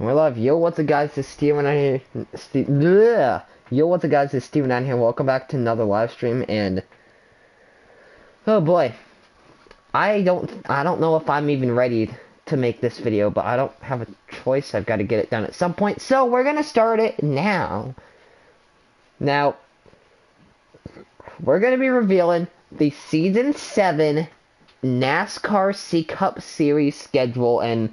We're live. Yo, what's up, guys? It's Steven out here. Yo, what's up, guys? It's Steven out here. Welcome back to another live stream. And oh boy, I don't know if I'm even ready to make this video, but I don't have a choice. I've got to get it done at some point. So we're gonna start it now. Now, we're gonna be revealing the Season 7 NASCAR C Cup Series schedule, and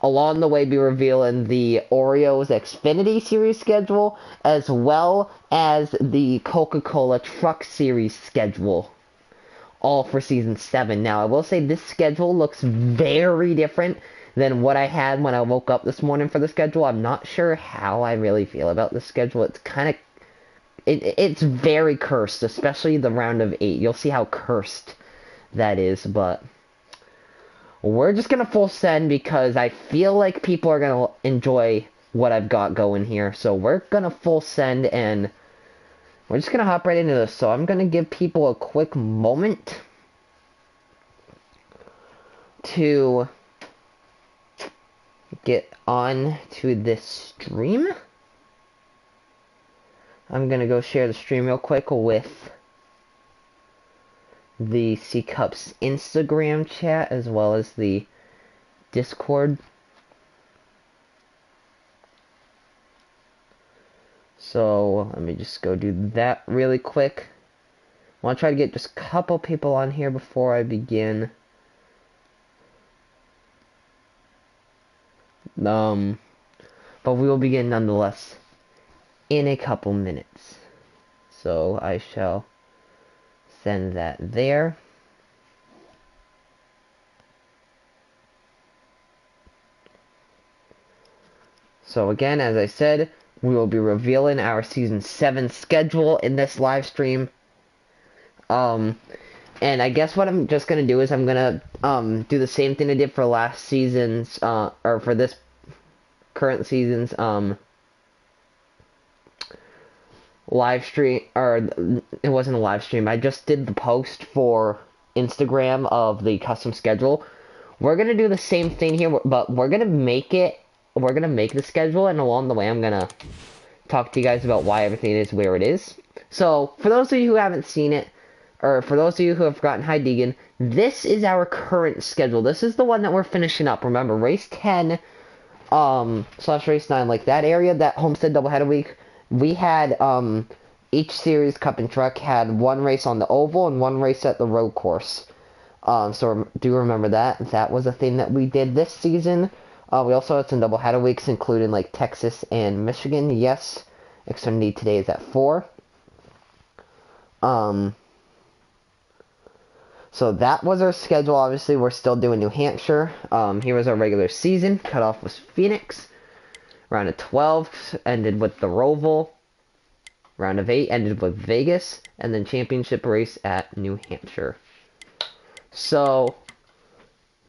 along the way be revealing the Oreos Xfinity Series schedule, as well as the Coca-Cola Truck Series schedule, all for Season 7. Now, I will say this schedule looks very different than what I had when I woke up this morning for the schedule. I'm not sure how I really feel about the schedule. It's kind of... It's very cursed, especially the round of 8. You'll see how cursed that is, but... we're just going to full send because I feel like people are going to enjoy what I've got going here. So we're going to full send and we're just going to hop right into this. So I'm going to give people a quick moment to get on to this stream. I'm going to go share the stream real quick with the C Cups Instagram chat as well as the Discord. So let me just go do that really quick. I want to try to get just a couple people on here before I begin. But we will begin nonetheless in a couple minutes. So I shall send that there. So again, as I said, we will be revealing our Season 7 schedule in this live stream. And I guess what I'm just going to do is I'm going to do the same thing I did for last season's, or for this current season's live stream, or it wasn't a live stream. I just did the post for Instagram of the custom schedule. We're going to do the same thing here, but we're going to make the schedule, and along the way I'm going to talk to you guys about why everything is where it is. So, for those of you who haven't seen it, or for those of you who have forgotten Hi Deegan, this is our current schedule. This is the one that we're finishing up. Remember, race 10 slash race 9, like that area, that Homestead doubleheader week, we had each series cup and truck had one race on the oval and one race at the road course. So do remember that. That was a thing that we did this season. We also had some doubleheader weeks, including like Texas and Michigan. Yes, Xfinity today is at 4. So that was our schedule. Obviously, we're still doing New Hampshire. Here was our regular season. Cutoff was Phoenix. Round of 12 ended with the Roval. Round of 8 ended with Vegas. And then championship race at New Hampshire. So,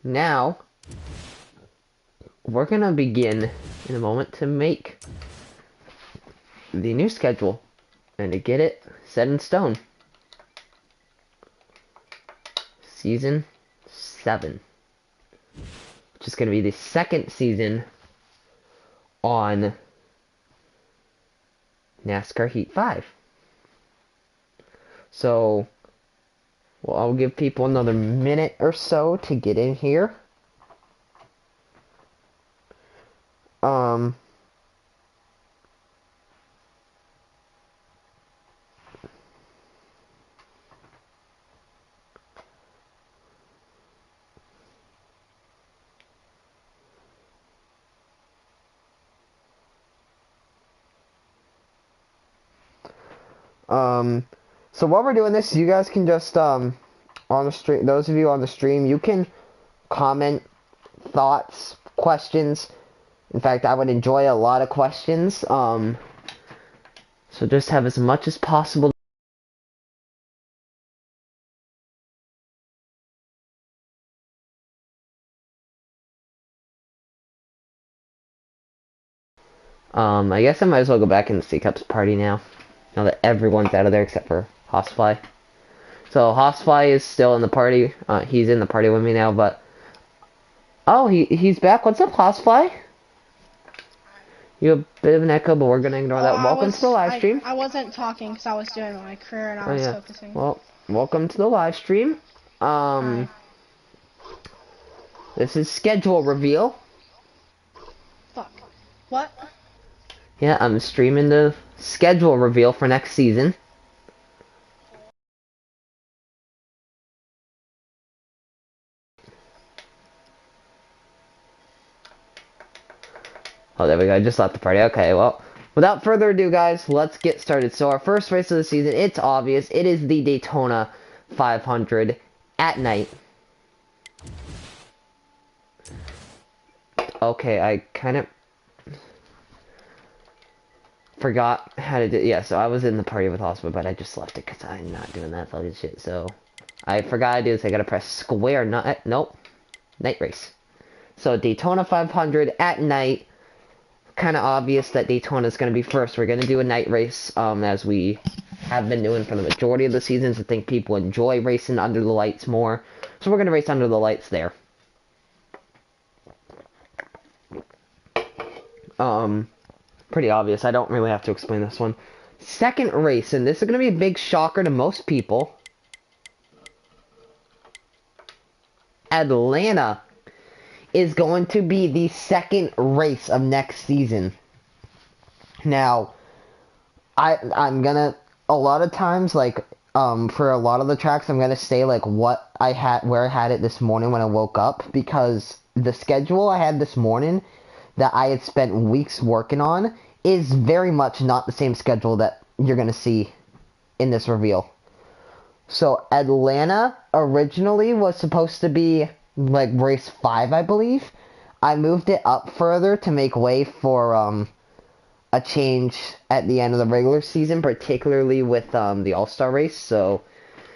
now, we're going to begin in a moment to make the new schedule. And to get it set in stone. Season 7. Which is going to be the second season on NASCAR Heat 5. So, well, I'll give people another minute or so to get in here. So while we're doing this, you guys can just, on the stream, those of you on the stream, you can comment thoughts, questions. In fact, I would enjoy a lot of questions. So just have as much as possible. I guess I might as well go back in the C-Cups party now that everyone's out of there except for Hossfly. So Hossfly is still in the party. He's in the party with me now, but oh, he's back. What's up, Hossfly? You have a bit of an echo, but we're going to ignore that. Welcome to the live stream. I wasn't talking because I was doing my career and I was focusing. Well, welcome to the live stream. This is schedule reveal. Fuck. What? Yeah, I'm streaming the schedule reveal for next season. Oh, there we go. I just left the party. Okay, well, without further ado, guys, let's get started. So our first race of the season, it's obvious. It is the Daytona 500 at night. Okay, I kind of forgot how to do. Yeah, so I was in the party with Oscar, but I just left it because I'm not doing that fucking shit. So I forgot to do this. I gotta press square. Not nope. Night race. So Daytona 500 at night. Kind of obvious that Daytona is going to be first. We're going to do a night race, as we have been doing for the majority of the seasons. I think people enjoy racing under the lights more, so we're going to race under the lights there. Pretty obvious. I don't really have to explain this one. Second race, and this is going to be a big shocker to most people. Atlanta is going to be the second race of next season. Now, I'm gonna, a lot of times, like, for a lot of the tracks, I'm gonna say, like, what I had, where I had it this morning when I woke up, because the schedule I had this morning that I had spent weeks working on is very much not the same schedule that you're gonna see in this reveal. So, Atlanta originally was supposed to be like race 5, I believe. I moved it up further to make way for a change at the end of the regular season, particularly with the All-Star race. So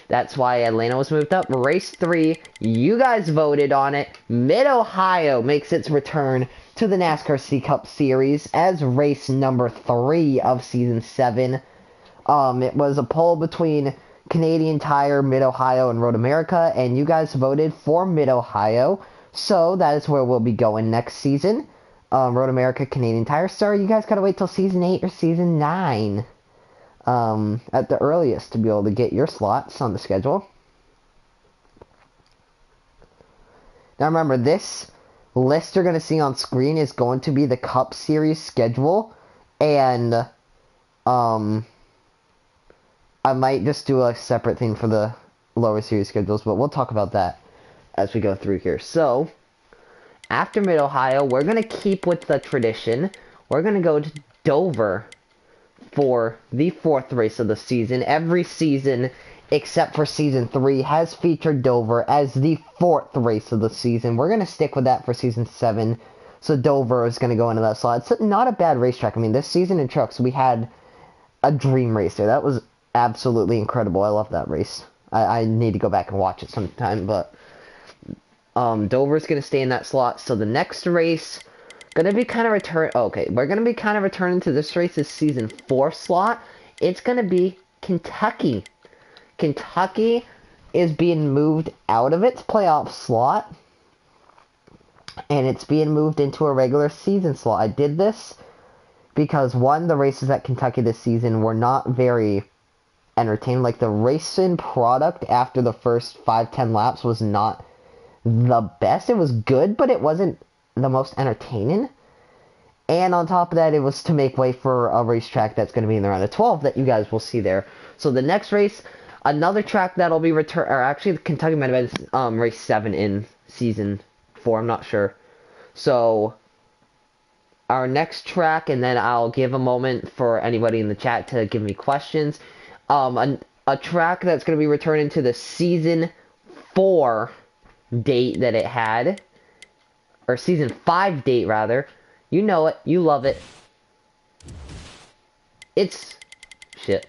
that's why Atlanta was moved up. Race 3, you guys voted on it. Mid-Ohio makes its return to the NASCAR C Cup Series as race number 3 of season 7. It was a poll between Canadian Tire, Mid-Ohio, and Road America, and you guys voted for Mid-Ohio, so that is where we'll be going next season. Road America, Canadian Tire. Sorry, you guys gotta wait till season 8 or season 9 at the earliest to be able to get your slots on the schedule. Now remember, this list you're gonna see on screen is going to be the Cup Series schedule, and I might just do a separate thing for the lower series schedules, but we'll talk about that as we go through here. So, after Mid-Ohio, we're going to keep with the tradition. We're going to go to Dover for the 4th race of the season. Every season, except for season 3, has featured Dover as the 4th race of the season. We're going to stick with that for season 7. So Dover is going to go into that slot. It's not a bad racetrack. I mean, this season in trucks, we had a dream race there. That was absolutely incredible. I love that race. I need to go back and watch it sometime, but Dover's going to stay in that slot. So the next race, going to be kind of we're going to be kind of returning to this race's season 4 slot. It's going to be Kentucky. Kentucky is being moved out of its playoff slot, and it's being moved into a regular season slot. I did this because, one, the races at Kentucky this season were not very entertaining. Like, the racing product after the first 5-10 laps was not the best. It was good, but it wasn't the most entertaining. And on top of that, it was to make way for a racetrack that's going to be in the round of 12 that you guys will see there. So the next race, another track that'll be returned, or actually Kentucky might have been race 7 in season 4, I'm not sure. So our next track, and then I'll give a moment for anybody in the chat to give me questions. A track that's going to be returning to the season 4 date that it had, or season 5 date rather. You know it, you love it. It's the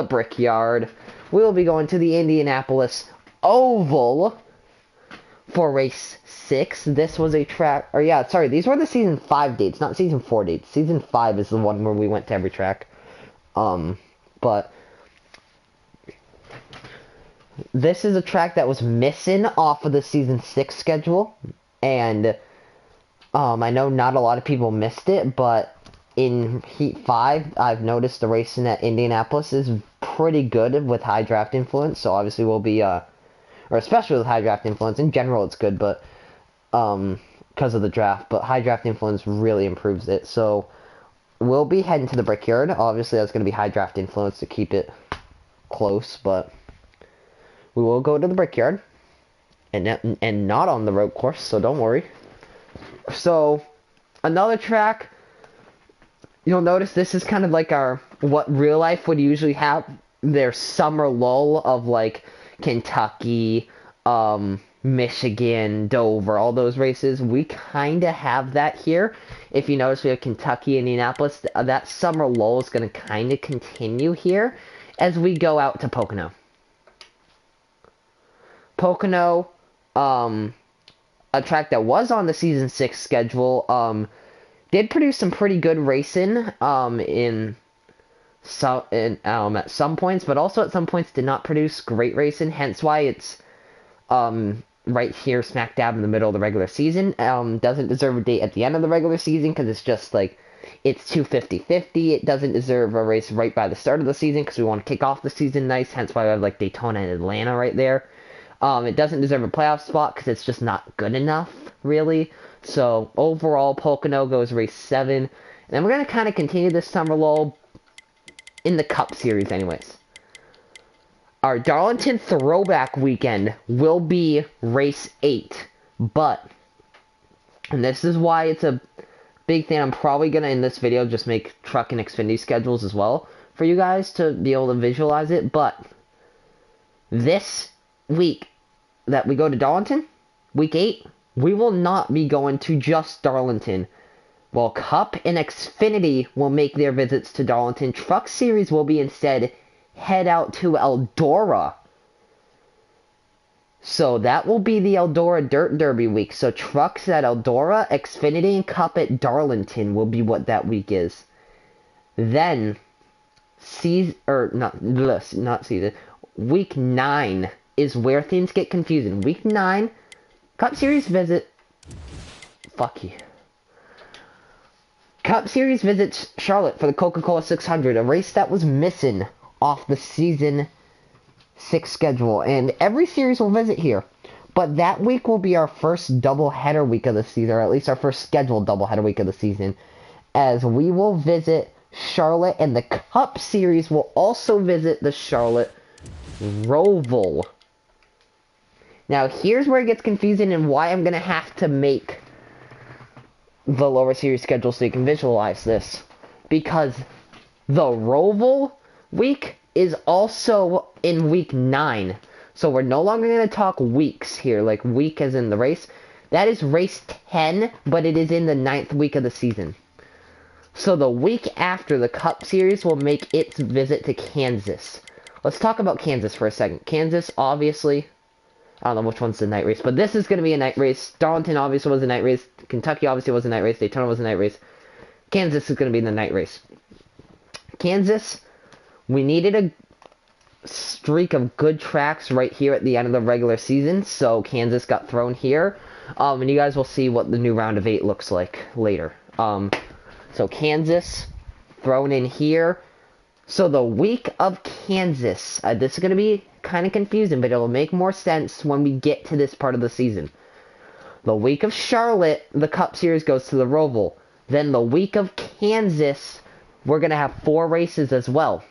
Brickyard. We'll be going to the Indianapolis Oval for race 6. This was a track, or yeah, sorry, these were the season 5 dates, not season 4 dates. Season 5 is the one where we went to every track. But this is a track that was missing off of the season 6 schedule, and I know not a lot of people missed it, but in Heat 5, I've noticed the racing at Indianapolis is pretty good with high draft influence, so obviously we'll be, or especially with high draft influence. In general, it's good, but, because of the draft, but high draft influence really improves it, so we'll be heading to the Brickyard. Obviously, that's going to be high draft influence to keep it close, but we will go to the Brickyard, and not on the road course, so don't worry. So, another track, you'll notice this is kind of like what real life would usually have their summer lull of like Kentucky, Michigan, Dover, all those races. We kind of have that here. If you notice, we have Kentucky, Indianapolis. That summer lull is going to kind of continue here as we go out to Pocono. Pocono, a track that was on the Season 6 schedule, did produce some pretty good racing at some points, but also at some points did not produce great racing, hence why it's right here smack dab in the middle of the regular season. Doesn't deserve a date at the end of the regular season because it's just like, it's 250-50. It doesn't deserve a race right by the start of the season because we want to kick off the season nice, hence why we have like Daytona and Atlanta right there. It doesn't deserve a playoff spot because it's just not good enough, really. So, overall, Pocono goes race 7. And then we're going to kind of continue this summer lull in the Cup Series anyways. Our Darlington Throwback weekend will be race 8. But, and this is why it's a big thing, I'm probably going to, in this video, just make truck and Xfinity schedules as well for you guys to be able to visualize it. But, this week that we go to Darlington, week 8, we will not be going to just Darlington. While Cup and Xfinity will make their visits to Darlington, Truck Series will be instead head out to Eldora. So that will be the Eldora Dirt Derby week. So trucks at Eldora, Xfinity, and Cup at Darlington will be what that week is. Then, week 9 is where things get confusing. Week 9, Cup Series visit. Fuck you. Cup Series visits Charlotte for the Coca-Cola 600, a race that was missing off the Season 6 schedule. And every series will visit here. But that week will be our first doubleheader week of the season, or at least our first scheduled doubleheader week of the season, as we will visit Charlotte, and the Cup Series will also visit the Charlotte Roval. Now, here's where it gets confusing and why I'm going to have to make the lower series schedule so you can visualize this. Because the Roval week is also in week 9. So we're no longer going to talk weeks here, like week as in the race. That is race 10, but it is in the 9th week of the season. So the week after, the Cup Series will make its visit to Kansas. Let's talk about Kansas for a second. Kansas, obviously, I don't know which one's the night race, but this is going to be a night race. Darlington obviously was a night race. Kentucky obviously was a night race. Daytona was a night race. Kansas is going to be the night race. Kansas, we needed a streak of good tracks right here at the end of the regular season, so Kansas got thrown here. And you guys will see what the new round of 8 looks like later. So Kansas thrown in here. So the week of Kansas, this is going to be kind of confusing, but it'll make more sense when we get to this part of the season. The week of Charlotte, the Cup Series goes to the Roval. Then the week of Kansas, we're going to have 4 races as well.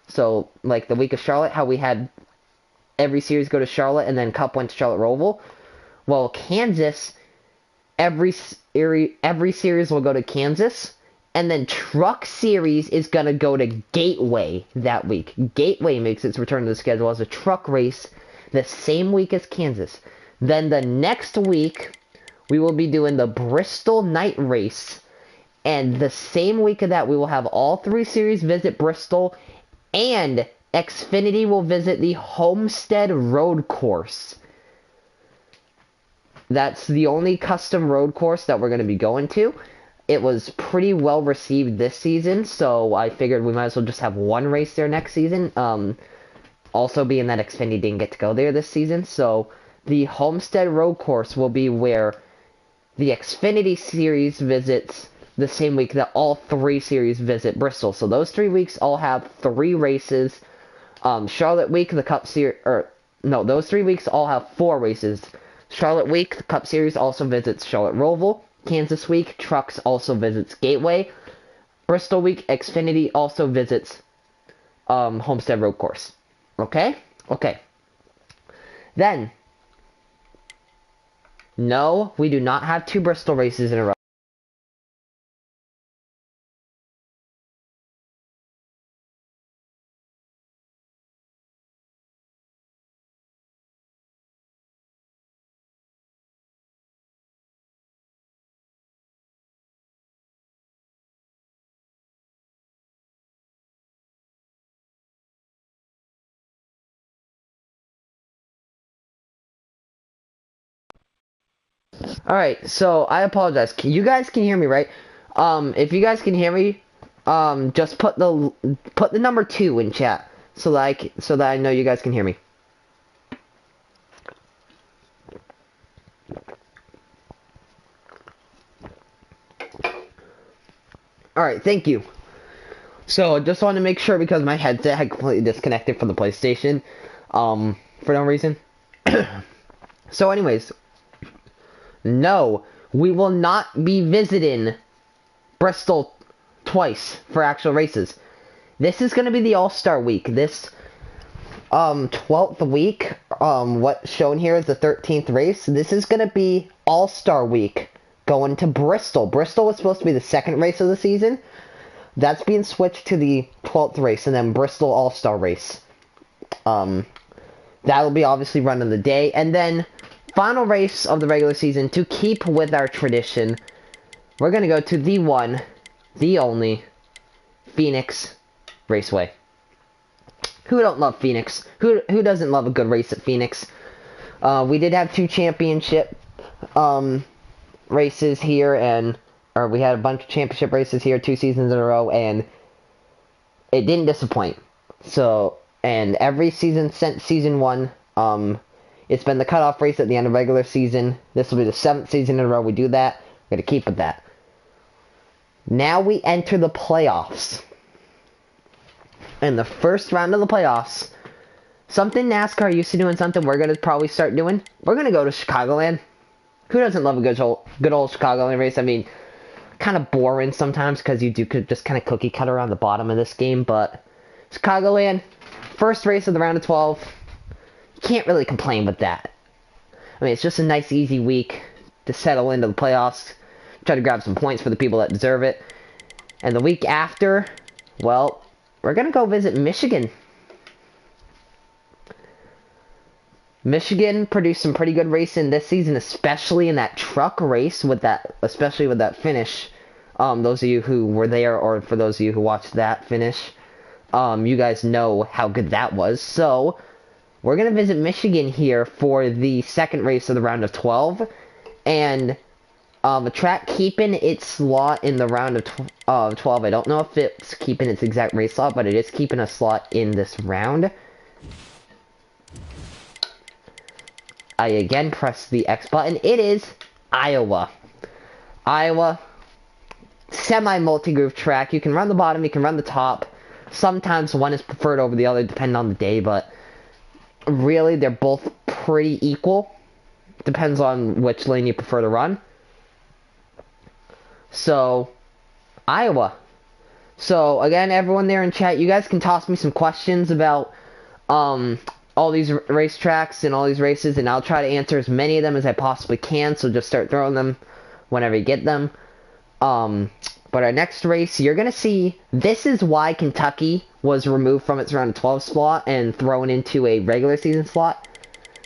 So, like the week of Charlotte, how we had every series go to Charlotte and then Cup went to Charlotte Roval. Well, Kansas, every series will go to Kansas. And then Truck Series is going to go to Gateway that week. Gateway makes its return to the schedule as a truck race the same week as Kansas. Then the next week, we will be doing the Bristol night race. And the same week of that, we will have all 3 series visit Bristol. And Xfinity will visit the Homestead road course. That's the only custom road course that we're going to be going to. It was pretty well received this season, so I figured we might as well just have 1 race there next season. Also being that Xfinity didn't get to go there this season, so the Homestead road course will be where the Xfinity Series visits the same week that all 3 series visit Bristol. So those 3 weeks all have 3 races. Charlotte week, the Cup Series, those 3 weeks all have 4 races. Charlotte week, the Cup Series also visits Charlotte Roval. Kansas week, Trucks also visits Gateway. Bristol week, Xfinity also visits Homestead Road Course. Okay? Okay. Then, no, we do not have 2 Bristol races in a row. Alright, so I apologize. You guys can hear me, right? If you guys can hear me, just put the number 2 in chat so that I know you guys can hear me. Alright, thank you. So, I just wanted to make sure because my headset had completely disconnected from the PlayStation, for no reason. So anyways, no, we will not be visiting Bristol twice for actual races. This is going to be the All-Star Week. This 12th week, what's shown here is the 13th race. This is going to be All-Star Week going to Bristol. Bristol was supposed to be the 2nd race of the season. That's being switched to the 12th race, and then Bristol All-Star race. That'll be obviously run of the day. And then, final race of the regular season, to keep with our tradition, we're going to go to the one, the only, Phoenix Raceway. Who don't love Phoenix? Who doesn't love a good race at Phoenix? We did have 2 championship races here, or we had a bunch of championship races here 2 seasons in a row, and it didn't disappoint. So, and every season since season 1, it's been the cutoff race at the end of regular season. This will be the 7th season in a row we do that. We're going to keep with that. Now we enter the playoffs. In the first round of the playoffs, something NASCAR used to do and something we're going to probably start doing, we're going to go to Chicagoland. Who doesn't love a good old Chicagoland race? I mean, kind of boring sometimes because you could just kind of cookie cutter around the bottom of this game, but Chicagoland, first race of the round of 12, you can't really complain with that. I mean, it's just a nice, easy week to settle into the playoffs, try to grab some points for the people that deserve it. And the week after, well, we're going to go visit Michigan. Michigan produced some pretty good racing this season, especially in that truck race especially with that finish. Those of you who were there, or for those of you who watched that finish, you guys know how good that was. So, we're going to visit Michigan here for the 2nd race of the round of 12. And a track keeping its slot in the round of 12. I don't know if it's keeping its exact race slot, but it is keeping a slot in this round. I again press the X button. It is Iowa. Iowa, semi-multi-groove track. You can run the bottom, you can run the top. Sometimes one is preferred over the other, depending on the day, but really they're both pretty equal. Depends on which lane you prefer to run. So, Iowa. So, again, everyone there in chat, you guys can toss me some questions about all these racetracks and all these races, and I'll try to answer as many of them as I possibly can, so just start throwing them whenever you get them. But our next race, you're going to see, this is why Kentucky was removed from its round of 12 slot and thrown into a regular season slot,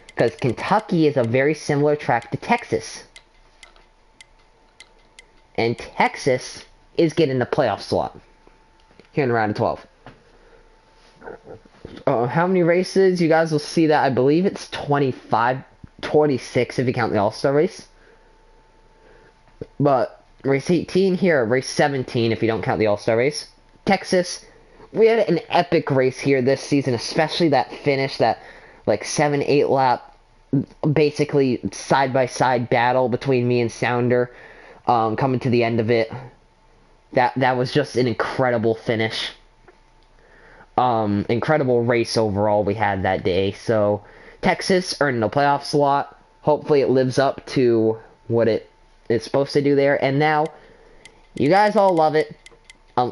because Kentucky is a very similar track to Texas. And Texas is getting the playoff slot here in the round of 12. How many races? You guys will see that. I believe it's 26 if you count the All-Star race. But race 18 here, race 17 if you don't count the All-Star race. Texas, we had an epic race here this season, especially that finish, that like 7-8 lap basically side-by-side battle between me and Sounder, coming to the end of it. That was just an incredible finish. Incredible race overall we had that day. So, Texas earning a playoff slot. Hopefully it lives up to what it is supposed to do there. And now, you guys all love it.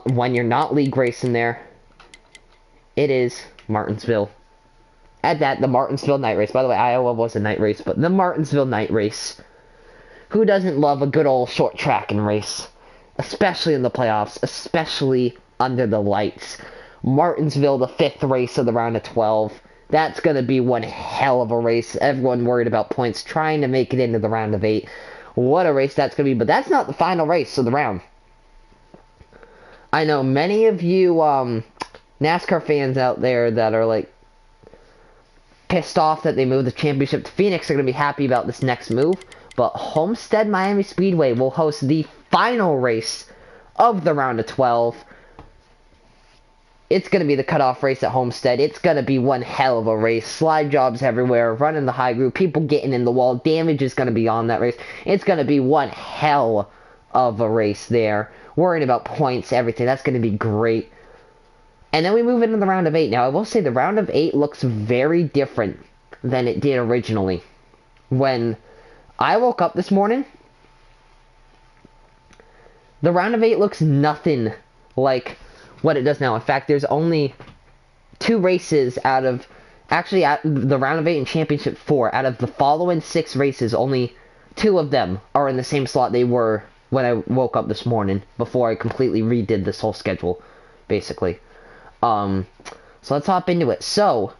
When you're not league racing there, it is Martinsville. At that, the Martinsville night race. By the way, Iowa was a night race, but the Martinsville night race. Who doesn't love a good old short track and race? Especially in the playoffs, especially under the lights. Martinsville, the 5th race of the round of 12. That's going to be one hell of a race. Everyone worried about points, trying to make it into the round of 8. What a race that's going to be. But that's not the final race of the round. I know many of you NASCAR fans out there that are like pissed off that they moved the championship to Phoenix are going to be happy about this next move. But Homestead Miami Speedway will host the final race of the round of 12. It's going to be the cutoff race at Homestead. It's going to be one hell of a race. Slide jobs everywhere, running the high group, people getting in the wall. Damage is going to be on that race. It's going to be one hell of a race there. Worrying about points, everything. That's going to be great. And then we move into the round of 8. Now, I will say the round of 8 looks very different than it did originally. When I woke up this morning, the round of 8 looks nothing like what it does now. In fact, there's only 2 races out of... Actually, at the round of 8 and championship 4, out of the following 6 races, only 2 of them are in the same slot they were when I woke up this morning, before I completely redid this whole schedule, basically. So let's hop into it. So,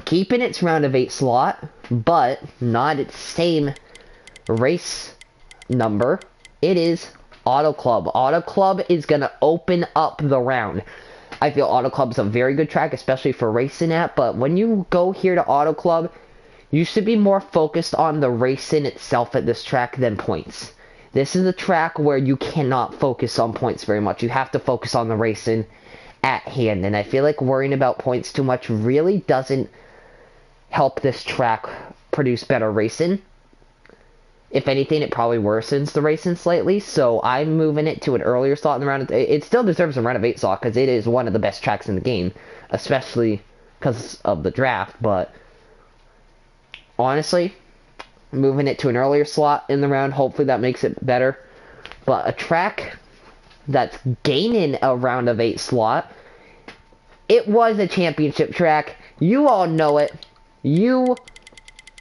keeping its round of 8 slot, but not its same race number, it is Auto Club. Auto Club is going to open up the round. I feel Auto Club is a very good track, especially for racing at, but when you go here to Auto Club, you should be more focused on the racing itself at this track than points. This is a track where you cannot focus on points very much. You have to focus on the racing at hand, and I feel like worrying about points too much really doesn't help this track produce better racing. If anything, it probably worsens the racing slightly, so I'm moving it to an earlier slot in the round. It still deserves a round of 8 slot, because it is one of the best tracks in the game, especially because of the draft, but honestly, moving it to an earlier slot in the round, hopefully that makes it better. But a track that's gaining a round of 8 slot, it was a championship track. You all know it. You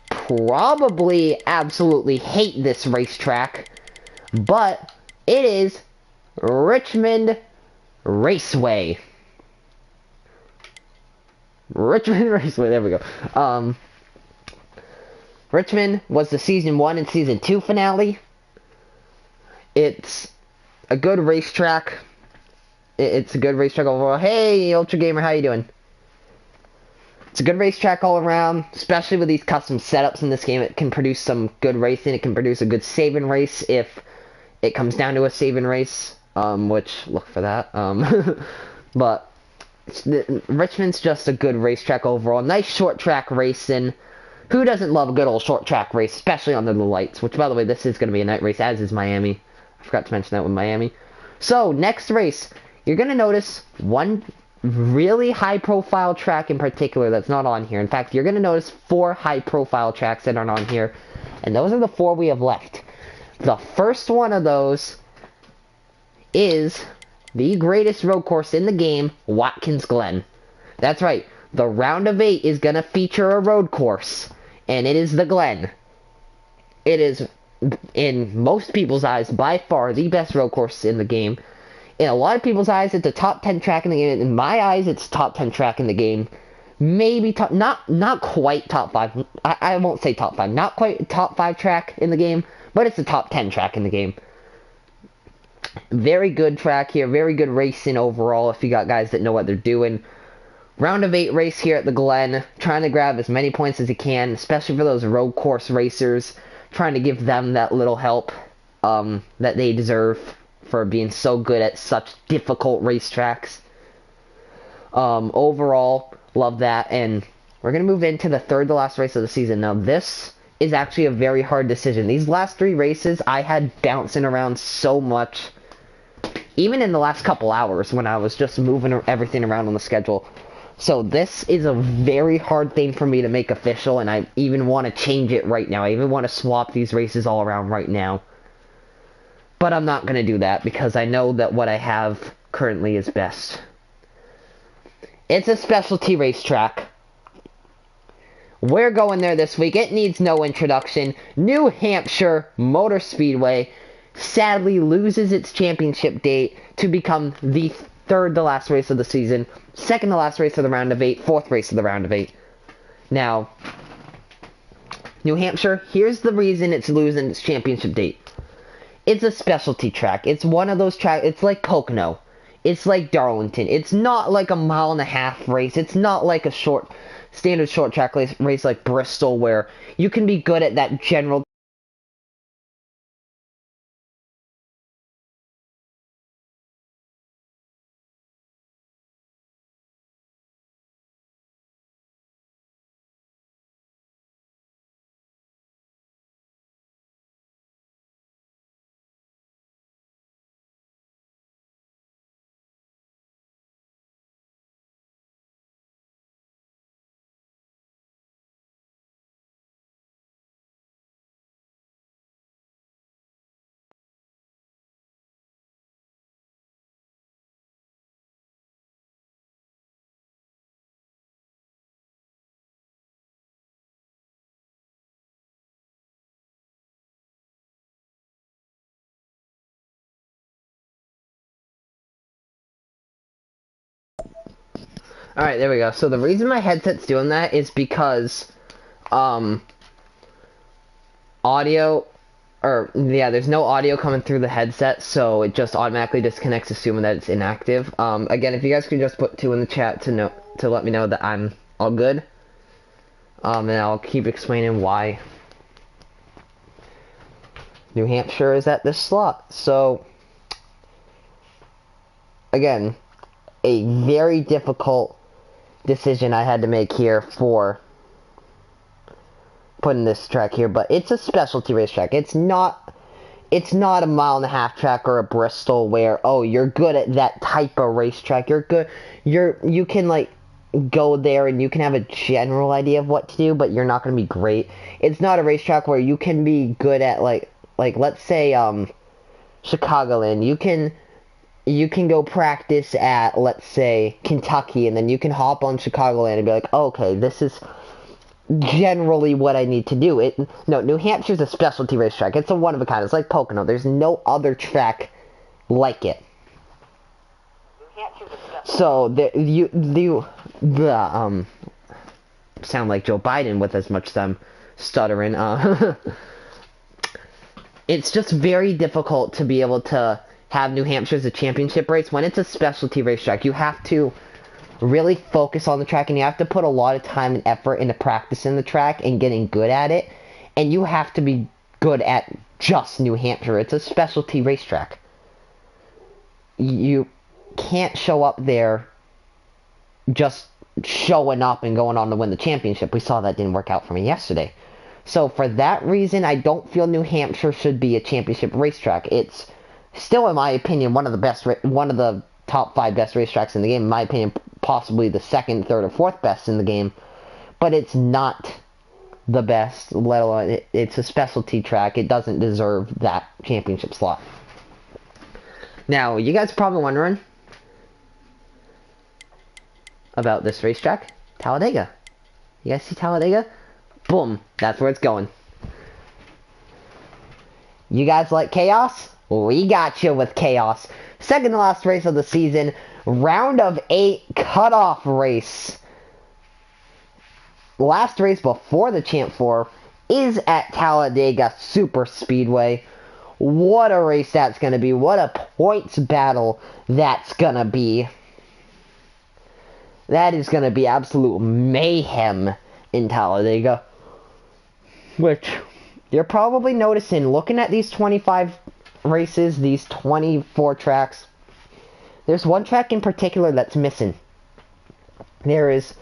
probably absolutely hate this racetrack, but it is Richmond Raceway. Richmond Raceway, there we go. Richmond was the Season 1 and Season 2 finale. It's a good racetrack. It's a good racetrack overall. Hey, Ultra Gamer, how you doing? It's a good racetrack all around, especially with these custom setups in this game. It can produce some good racing. It can produce a good saving race if it comes down to a saving race, which, look for that. But Richmond's just a good racetrack overall. Nice short track racing. Who doesn't love a good old short track race, especially under the lights? Which, by the way, this is going to be a night race, as is Miami. I forgot to mention that with Miami. So, next race, you're going to notice one really high-profile track in particular that's not on here. In fact, you're going to notice 4 high-profile tracks that aren't on here, and those are the 4 we have left. The first one of those is the greatest road course in the game, Watkins Glen. That's right, the round of 8 is going to feature a road course, and it is the Glen. It is, in most people's eyes, by far the best road course in the game. In a lot of people's eyes, it's a top 10 track in the game. In my eyes, it's a top 10 track in the game. Maybe top, not quite top 5. I won't say top 5. Not quite top 5 track in the game, but it's a top 10 track in the game. Very good track here. Very good racing overall if you got guys that know what they're doing. Round of 8 race here at the Glen. Trying to grab as many points as you can, especially for those road course racers. Trying to give them that little help that they deserve for being so good at such difficult racetracks. Overall, love that, and we're going to move into the third to last race of the season. Now, this is actually a very hard decision. These last 3 races, I had bouncing around so much. Even in the last couple hours when I was just moving everything around on the schedule. So this is a very hard thing for me to make official, and I even want to change it right now. I even want to swap these races all around right now. But I'm not going to do that because I know that what I have currently is best. It's a specialty racetrack. We're going there this week. It needs no introduction. New Hampshire Motor Speedway sadly loses its championship date to become the third to last race of the season, second to last race of the round of 8, fourth race of the round of 8. Now, New Hampshire, here's the reason it's losing its championship date. It's a specialty track. It's one of those tracks. It's like Pocono. It's like Darlington. It's not like a 1.5 mile race. It's not like a standard short track race like Bristol, where you can be good at that general. Alright, there we go. So the reason my headset's doing that is because, there's no audio coming through the headset, so it just automatically disconnects, assuming that it's inactive. Again, if you guys could just put 2 in the chat to let me know that I'm all good. And I'll keep explaining why New Hampshire is at this slot. So, again, a very difficult decision I had to make here for putting this track here, but it's a specialty racetrack. It's not a 1.5 mile track or a Bristol where, oh, you're good at that type of racetrack. You can like go there and you can have a general idea of what to do, but you're not going to be great. It's not a racetrack where you can be good at like let's say Chicagoland. You can go practice at, let's say, Kentucky, and then you can hop on Chicagoland and be like, oh, okay, this is generally what I need to do. No, New Hampshire's a specialty racetrack. It's a one of a kind. It's like Pocono. There's no other track like it. So sound like Joe Biden with as much as I'm stuttering. It's just very difficult to be able to have New Hampshire as a championship race. When it's a specialty racetrack, you have to really focus on the track, and you have to put a lot of time and effort into practicing the track and getting good at it, and you have to be good at just New Hampshire. It's a specialty racetrack. You can't show up there just showing up and going on to win the championship. We saw that didn't work out for me yesterday. So for that reason, I don't feel New Hampshire should be a championship racetrack. It's still, in my opinion, one of the top 5 best racetracks in the game. In my opinion, possibly the second, third, or fourth best in the game. But it's not the best, let alone it's a specialty track. It doesn't deserve that championship slot. Now, you guys are probably wondering about this racetrack, Talladega. You guys see Talladega? Boom, that's where it's going. You guys like chaos? We got you with chaos. Second to last race of the season, round of 8 cutoff race. Last race before the Champ 4 is at Talladega Super Speedway. What a race that's going to be. What a points battle that's going to be. That is going to be absolute mayhem in Talladega. Which, you're probably noticing, looking at these 25 races, these 24 tracks, there's one track in particular that's missing. There is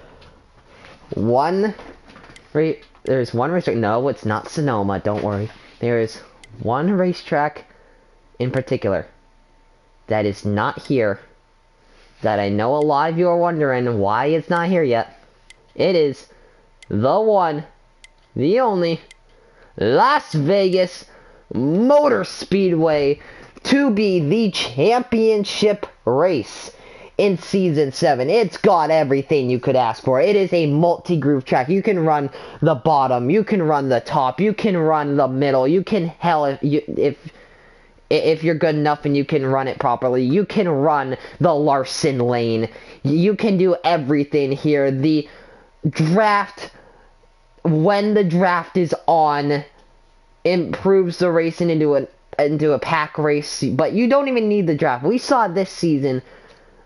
one racetrack. No, it's not Sonoma, don't worry. There is one racetrack in particular that is not here, that I know a lot of you are wondering why it's not here yet. It is the one, the only, Las Vegas Motor Speedway, to be the championship race in Season 7. It's got everything you could ask for. It is a multi-groove track. You can run the bottom, you can run the top, you can run the middle, you can, hell, if you're good enough and you can run it properly, you can run the Larson lane. You can do everything here. The draft, when the draft is on, improves the racing into a pack race, but you don't even need the draft. We saw this season,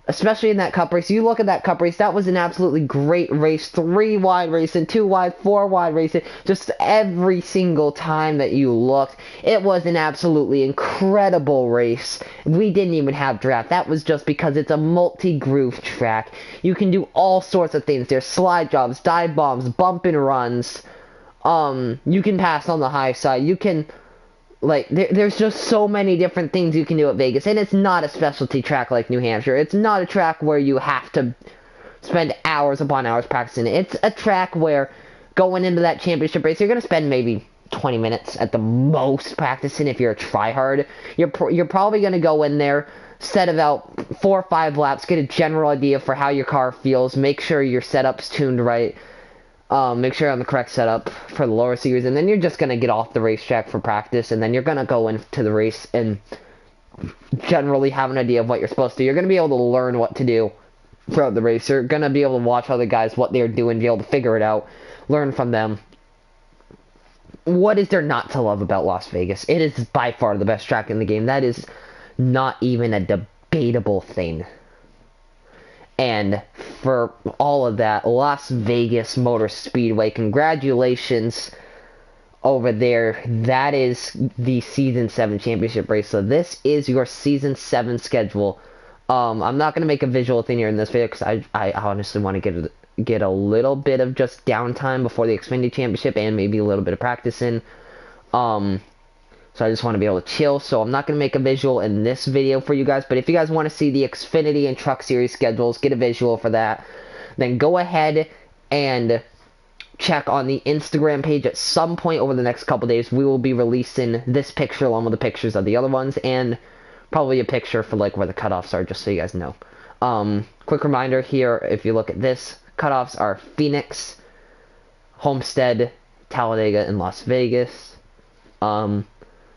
especially in that cup race. You look at that cup race, that was an absolutely great race. 3 wide racing, 2 wide, 4 wide racing. Just every single time that you looked, it was an absolutely incredible race. We didn't even have draft. That was just because it's a multi-groove track. You can do all sorts of things. There's slide jobs, dive bombs, bump and runs. You can pass on the high side. You can, like, there's just so many different things you can do at Vegas. And it's not a specialty track like New Hampshire. It's not a track where you have to spend hours upon hours practicing it. It's a track where, going into that championship race, you're going to spend maybe 20 minutes at the most practicing if you're a tryhard. You're probably going to go in there, set about 4 or 5 laps, get a general idea for how your car feels, make sure your setup's tuned right, make sure you're on the correct setup for the lower series, and then you're just going to get off the racetrack for practice, and then you're going to go into the race and generally have an idea of what you're supposed to do. You're going to be able to learn what to do throughout the race. You're going to be able to watch other guys, what they're doing, be able to figure it out, learn from them. What is there not to love about Las Vegas? It is by far the best track in the game. That is not even a debatable thing. And for all of that, Las Vegas Motor Speedway, congratulations over there. That is the Season 7 championship race. So this is your Season 7 schedule. I'm not going to make a visual thing here in this video because I honestly want to get a little bit of just downtime before the Xfinity Championship and maybe a little bit of practice in. So I just want to be able to chill, so I'm not going to make a visual in this video for you guys, but if you guys want to see the Xfinity and Truck Series schedules, get a visual for that, then go ahead and check on the Instagram page at some point over the next couple days. We will be releasing this picture along with the pictures of the other ones, and probably a picture for like where the cutoffs are, just so you guys know. Quick reminder here, if you look at this, cutoffs are Phoenix, Homestead, Talladega, and Las Vegas.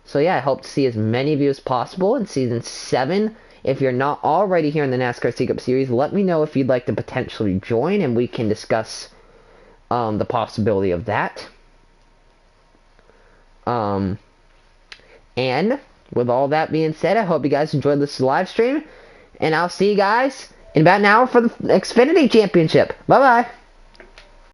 So yeah, I hope to see as many of you as possible in Season 7. If you're not already here in the NASCAR C-Cup Series, let me know if you'd like to potentially join, and we can discuss the possibility of that. And with all that being said, I hope you guys enjoyed this live stream, and I'll see you guys in about an hour for the Xfinity Championship. Bye-bye.